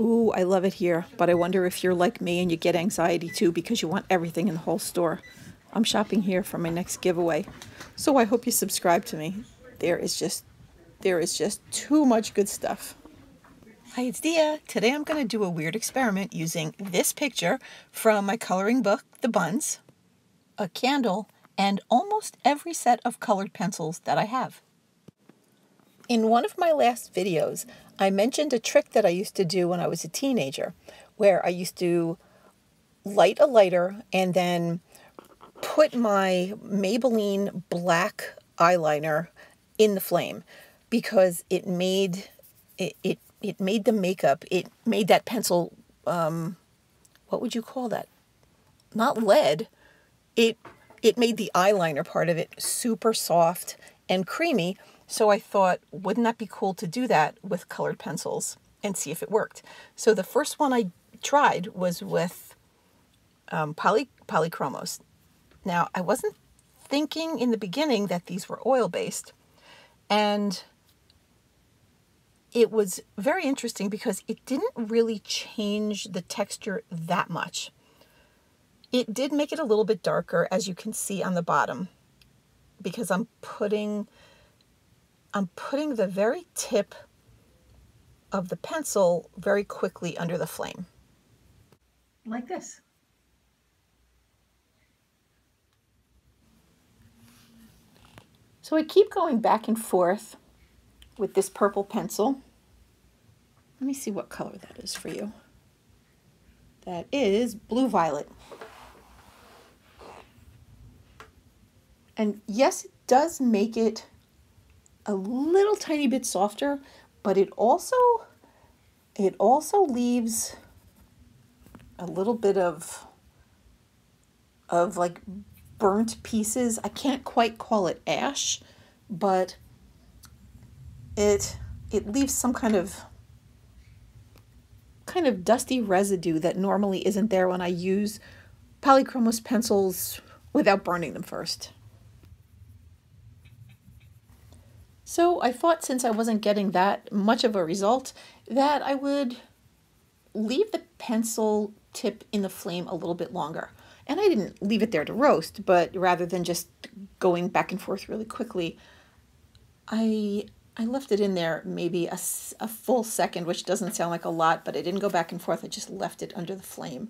Ooh, I love it here, but I wonder if you're like me and you get anxiety too because you want everything in the whole store. I'm shopping here for my next giveaway, so I hope you subscribe to me. There is just there is just too much good stuff. Hi, it's Dia. Today I'm going to do a weird experiment using this picture from my coloring book, The Buns, a candle, and almost every set of colored pencils that I have. In one of my last videos, I mentioned a trick that I used to do when I was a teenager, where I used to light a lighter and then put my Maybelline black eyeliner in the flame because it made the makeup, it made that pencil, what would you call that? Not lead. It made the eyeliner part of it super soft and creamy. So I thought, wouldn't that be cool to do that with colored pencils and see if it worked? So the first one I tried was with polychromos. Now, I wasn't thinking in the beginning that these were oil-based, and it was very interesting because it didn't really change the texture that much. It did make it a little bit darker, as you can see on the bottom, because I'm putting the very tip of the pencil very quickly under the flame. Like this. So I keep going back and forth with this purple pencil. Let me see what color that is for you. That is blue violet. And yes, it does make it a little tiny bit softer, but it also leaves a little bit of like burnt pieces. I can't quite call it ash, but it leaves some kind of dusty residue that normally isn't there when I use polychromos pencils without burning them first. So I thought, since I wasn't getting that much of a result, that I would leave the pencil tip in the flame a little bit longer. And I didn't leave it there to roast, but rather than just going back and forth really quickly, I left it in there maybe a full second, which doesn't sound like a lot, but I didn't go back and forth. I just left it under the flame.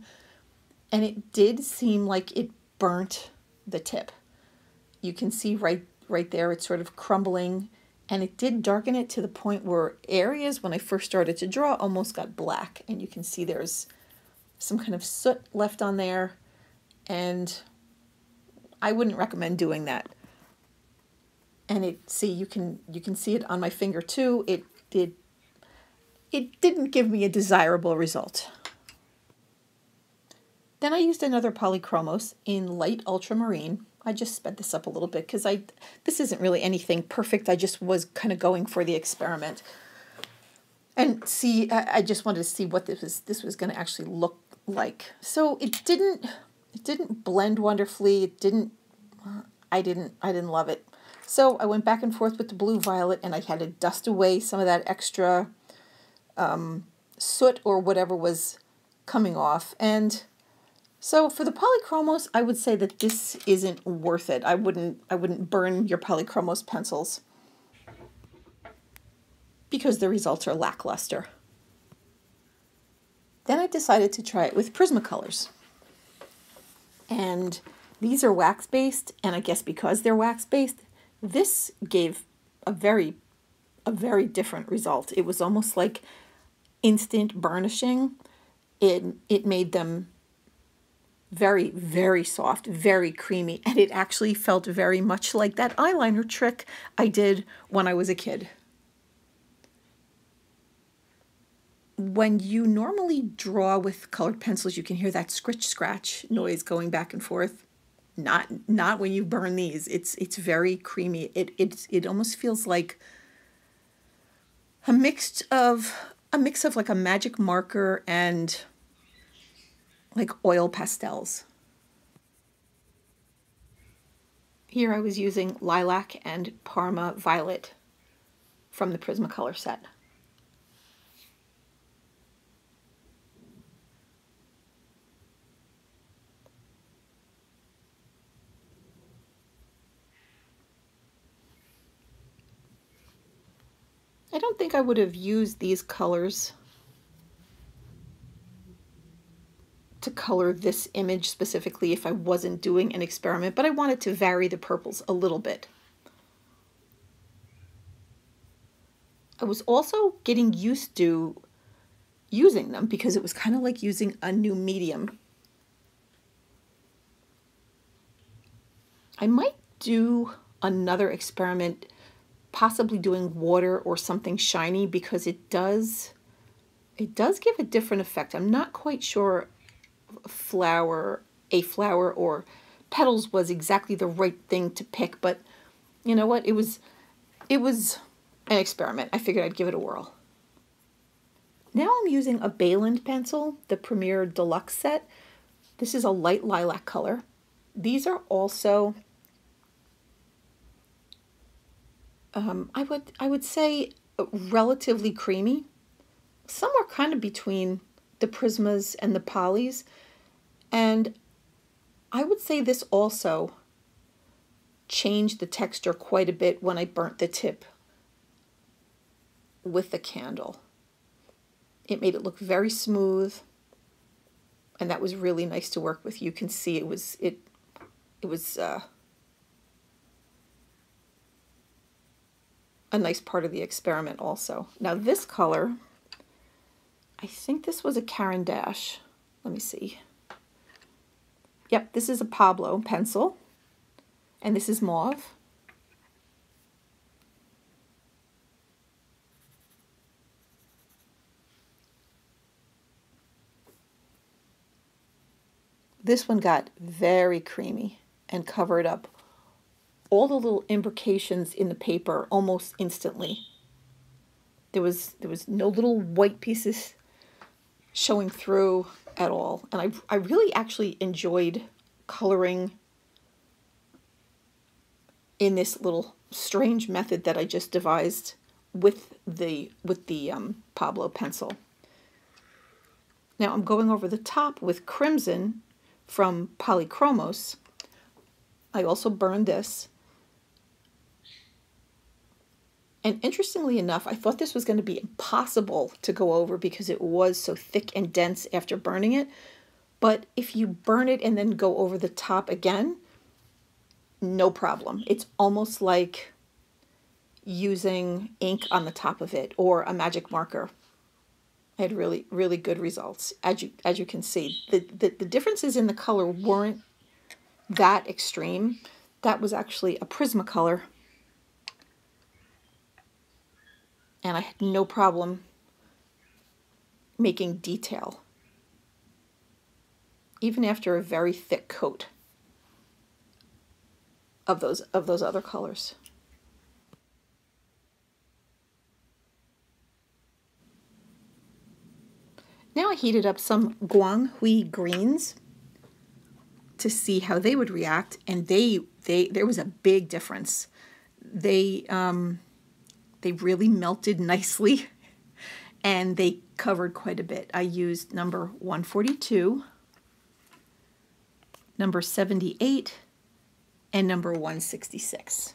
And it did seem like it burnt the tip. You can see right there, it's sort of crumbling. And it did darken it to the point where areas, when I first started to draw, almost got black. And you can see there's some kind of soot left on there. And I wouldn't recommend doing that. And you can see it on my finger too. It didn't give me a desirable result. Then I used another polychromos in light ultramarine. I just sped this up a little bit because this isn't really anything perfect. I just was kind of going for the experiment. And see, I just wanted to see what this was going to actually look like. So it didn't blend wonderfully. I didn't love it. So I went back and forth with the blue violet, and I had to dust away some of that extra soot or whatever was coming off. And so for the polychromos, I would say that this isn't worth it. I wouldn't burn your polychromos pencils because the results are lackluster. Then I decided to try it with Prismacolors. And these are wax-based, and I guess because they're wax-based, this gave a very different result. It was almost like instant burnishing. It made them very, very soft, very creamy, and it actually felt very much like that eyeliner trick I did when I was a kid. When you normally draw with colored pencils, you can hear that scratch noise going back and forth. Not when you burn these. It's very creamy. It almost feels like a mix of like a magic marker and like oil pastels. Here I was using Lilac and Parma Violet from the Prismacolor set. I don't think I would have used these colors to color this image specifically if I wasn't doing an experiment, but I wanted to vary the purples a little bit. I was also getting used to using them because it was kind of like using a new medium. I might do another experiment, possibly doing water or something shiny, because it does give a different effect. I'm not quite sure a flower or petals was exactly the right thing to pick, but you know what? It was an experiment. I figured I'd give it a whirl. Now I'm using a Bayland pencil, the Premier Deluxe set. This is a light lilac color. These are also, I would say, relatively creamy, somewhere kind of between the Prismas and the Polys. And I would say this also changed the texture quite a bit when I burnt the tip with the candle. It made it look very smooth, and that was really nice to work with. You can see it was a nice part of the experiment also. Now this color, I think this was a Caran d'Ache. Let me see. Yep, this is a Pablo pencil, and this is mauve. This one got very creamy and covered up all the little imbrications in the paper almost instantly. There was no little white pieces showing through at all. And I really actually enjoyed coloring in this little strange method that I just devised with the Pablo pencil. Now I'm going over the top with crimson from Polychromos. I also burned this. And interestingly enough, I thought this was going to be impossible to go over because it was so thick and dense after burning it. But if you burn it and then go over the top again, no problem. It's almost like using ink on the top of it or a magic marker. I had really, really good results. As you can see, the differences in the color weren't that extreme. That was actually a Prismacolor. And I had no problem making detail, even after a very thick coat of those other colors. Now I heated up some Guanghui greens to see how they would react, and there was a big difference. They really melted nicely, and they covered quite a bit. I used number 142, number 78, and number 166.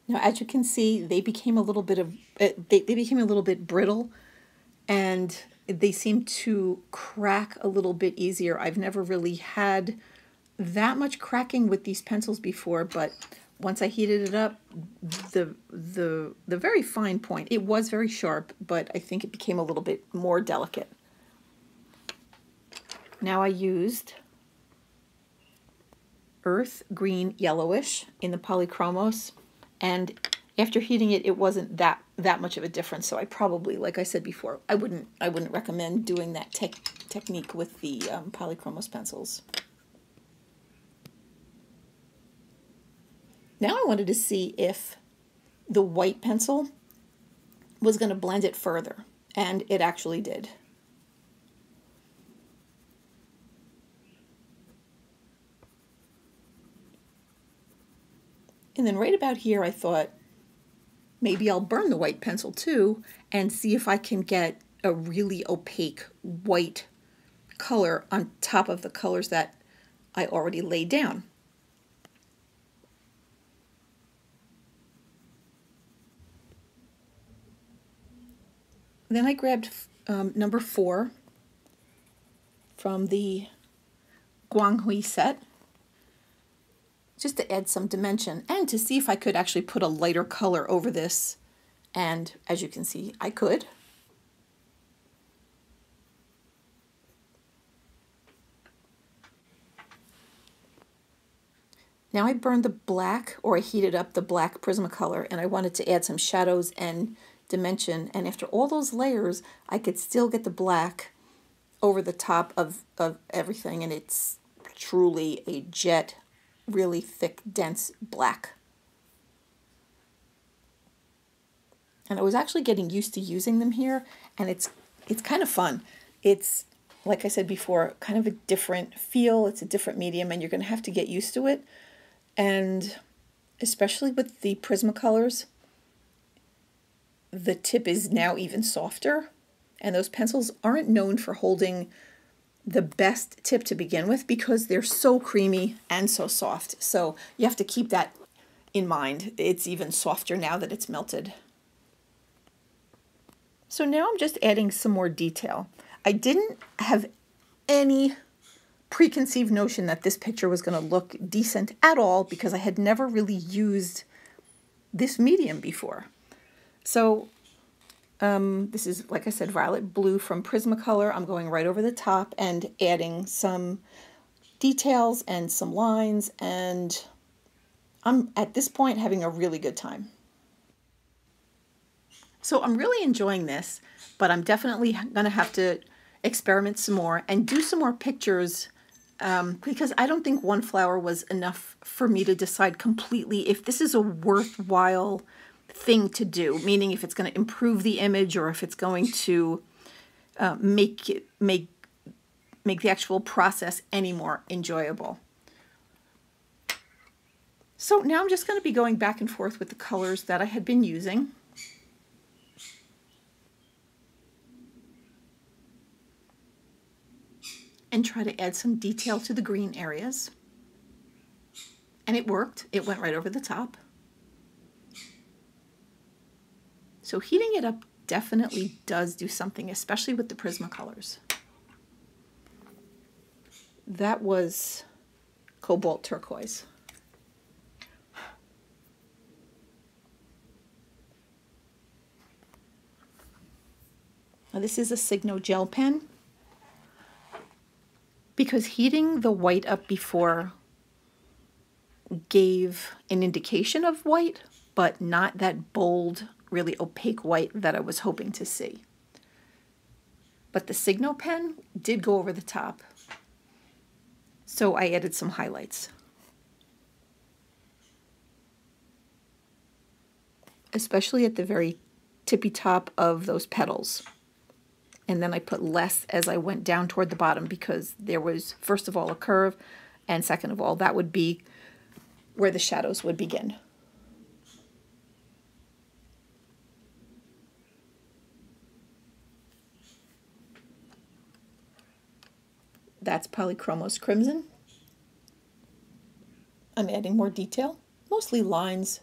Now, as you can see, they became a little bit brittle, and they seem to crack a little bit easier. I've never really had that much cracking with these pencils before, but once I heated it up, the very fine point, it was very sharp, but I think it became a little bit more delicate. Now I used earth green yellowish in the Polychromos, and after heating it, it wasn't that much of a difference. So I probably, like I said before, I wouldn't recommend doing that technique with the Polychromos pencils. Now I wanted to see if the white pencil was going to blend it further, and it actually did. And then right about here, I thought, maybe I'll burn the white pencil too and see if I can get a really opaque white color on top of the colors that I already laid down. Then I grabbed number 4 from the Guanghui set, just to add some dimension and to see if I could actually put a lighter color over this. And as you can see, I could. Now I burned the black, or I heated up the black Prismacolor, and I wanted to add some shadows and dimension. And after all those layers, I could still get the black over the top of everything, and it's truly a jet, really thick, dense black. And I was actually getting used to using them here, and it's kind of fun. It's, like I said before, kind of a different feel. It's a different medium, and you're going to have to get used to it. And especially with the Prismacolors, the tip is now even softer, and those pencils aren't known for holding the best tip to begin with because they're so creamy and so soft. So you have to keep that in mind. It's even softer now that it's melted. So now I'm just adding some more detail. I didn't have any preconceived notion that this picture was going to look decent at all because I had never really used this medium before. So this is, like I said, violet blue from Prismacolor. I'm going right over the top and adding some details and some lines, and I'm at this point having a really good time. So I'm really enjoying this, but I'm definitely going to have to experiment some more and do some more pictures because I don't think one flower was enough for me to decide completely if this is a worthwhile thing to do, meaning if it's going to improve the image or if it's going to make the actual process any more enjoyable. So now I'm just going to be going back and forth with the colors that I had been using. And try to add some detail to the green areas. And it worked. It went right over the top. So heating it up definitely does do something, especially with the Prismacolors. That was cobalt turquoise. Now this is a Signo gel pen, because heating the white up before gave an indication of white, but not that bold, really opaque white that I was hoping to see. But the Signo pen did go over the top, so I added some highlights. Especially at the very tippy top of those petals. And then I put less as I went down toward the bottom because there was, first of all, a curve, and second of all, that would be where the shadows would begin. That's Polychromos Crimson. I'm adding more detail, mostly lines,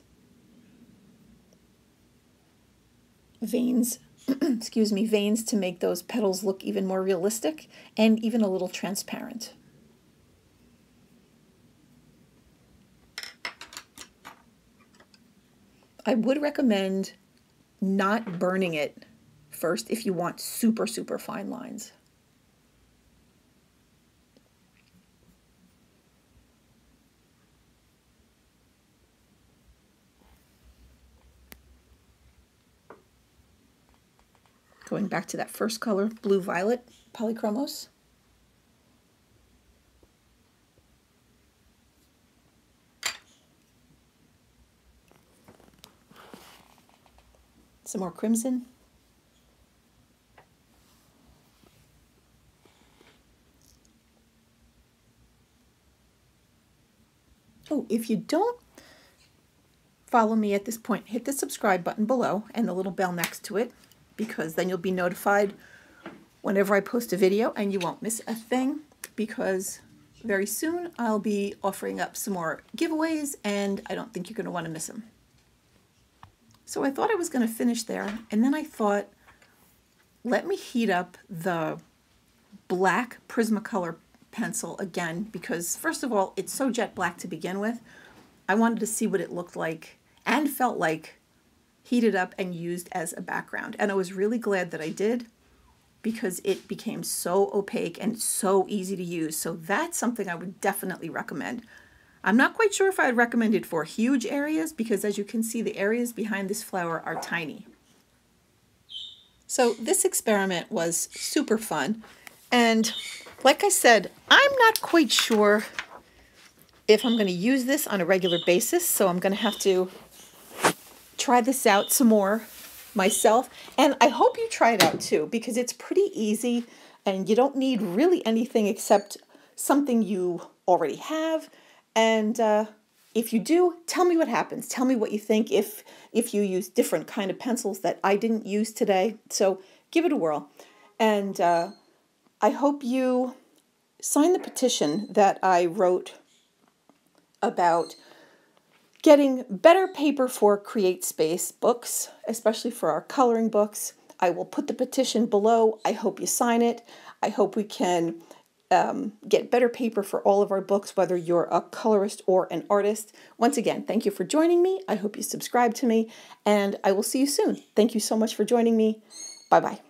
veins, excuse me, veins to make those petals look even more realistic and even a little transparent. I would recommend not burning it first if you want super, super fine lines. Going back to that first color, blue-violet Polychromos. Some more crimson. Oh, if you don't follow me at this point, hit the subscribe button below and the little bell next to it, because then you'll be notified whenever I post a video and you won't miss a thing, because very soon I'll be offering up some more giveaways and I don't think you're going to want to miss them. So I thought I was going to finish there, and then I thought, let me heat up the black Prismacolor pencil again, because first of all, it's so jet black to begin with. I wanted to see what it looked like and felt like heated up and used as a background. And I was really glad that I did, because it became so opaque and so easy to use. So that's something I would definitely recommend. I'm not quite sure if I'd recommend it for huge areas, because as you can see, the areas behind this flower are tiny. So this experiment was super fun. And like I said, I'm not quite sure if I'm going to use this on a regular basis. So I'm going to have to try this out some more myself, and I hope you try it out too, because it's pretty easy and you don't need really anything except something you already have. And if you do, tell me what happens. Tell me what you think if you use different kind of pencils that I didn't use today. So give it a whirl. And I hope you sign the petition that I wrote about getting better paper for Create Space books, especially for our coloring books. I will put the petition below. I hope you sign it. I hope we can get better paper for all of our books, whether you're a colorist or an artist. Once again, thank you for joining me. I hope you subscribe to me, and I will see you soon. Thank you so much for joining me. Bye-bye.